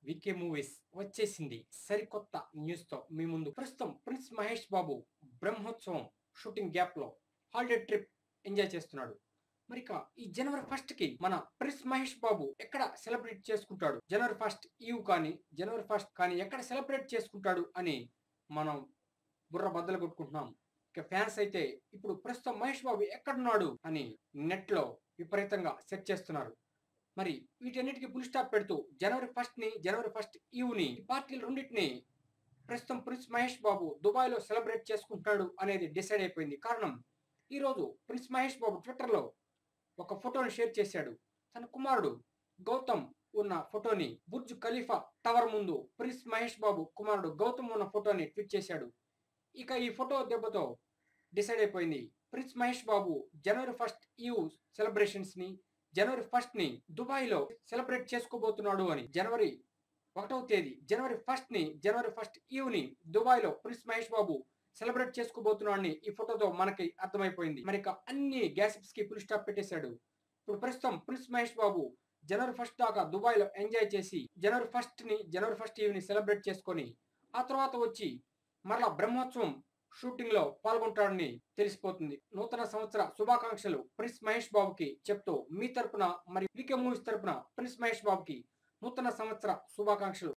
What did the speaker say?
VK movies వచ్చేసింది సరికొత్త news తో మీ ముందు. ప్రస్తుతం prince Mahesh Babu Brahmotsavam shooting gap లో హాలిడే ట్రిప్ ఎంజాయ్ చేస్తున్నాడు. మరిక ఈ జనవరి 1 కి మన ప్రిన్స్ మహేష్ బాబు ఎక్కడ సెలబ్రేట్ చేసుకుంటాడు, జనవరి 1 ఈవ్ కానీ జనవరి 1 కానీ ఎక్కడ సెలబ్రేట్ చేసుకుంటాడు అని మనం బుర్ర బద్దలు కొట్టుకుంటున్నాం. ఇక ఫ్యాన్స్ అయితే ఇప్పుడు ప్రస్తుతం మహేష్ బాబు ఎక్కడున్నాడు అని నెట్ లో విపరీతంగా సెర్చ్ చేస్తున్నారు. మరి వీటన్నిటికీ ఫుల్ స్టాప్ పెడుతూ జనవరి 1 ని జనవరి 1 ఈవ్ ని పార్టీలు రెండింటిని ప్రస్తుతం ప్రిన్స్ మహేష్ బాబు దుబాయ్ లో సెలబ్రేట్ చేసుకుంటాడు అనేది డిసైడ్ అయిపోయింది. కారణం, ఈ రోజు ప్రిన్స్ మహేష్ బాబు ట్విట్టర్ లో ఒక ఫోటోని షేర్ చేశాడు. తన కుమారుడు గౌతమ్ ఉన్న ఫోటోని బుర్జ్ ఖలీఫా టవర్ ముందు ప్రిన్స్ మహేష్ బాబు కుమారుడు గౌతమ్ ఉన్న ఫోటోని ట్వీట్ చేశాడు. ఇక ఈ ఫోటో దెబ్బతో డిసైడ్ అయిపోయింది, ప్రిన్స్ మహేష్ బాబు జనవరి 1 ఈవ్ సెలబ్రేషన్స్ ని జనవరి 1 ని దుబాయ్ లో సెలబ్రేట్ చేసుకోబోతున్నాడు అని. జనవరి 1వ తేదీ జనవరి 1 ని జనవరి 1 ఈవ్ ని దుబాయ్ లో ప్రిన్స్ మహేష్ బాబు సెలబ్రేట్ చేసుకోబోతున్నాడని ఈ ఫోటోతో మనకి అర్థమైపోయింది. మరి ఇక అన్ని గ్యాసిప్స్ కి ఫుల్ స్టాప్ పెట్టేశాడు. ఇప్పుడు ప్రస్తుతం ప్రిన్స్ మహేష్ బాబు జనవరి 1 దాకా దుబాయ్ లో ఎంజాయ్ చేసి జనవరి 1 ని జనవరి 1 ఈవ్ ని సెలబ్రేట్ చేసుకొని ఆ తర్వాత వచ్చి మరలా బ్రహ్మోత్సవం షూటింగ్ లో పాల్గొంటాడని తెలిసిపోతుంది. నూతన సంవత్సర శుభాకాంక్షలు ప్రిన్స్ మహేష్ బాబుకి చెప్తూ మీ తరపున మరియు వికే మూవీస్ తరపున ప్రిన్స్ మహేష్ బాబుకి నూతన సంవత్సర శుభాకాంక్షలు.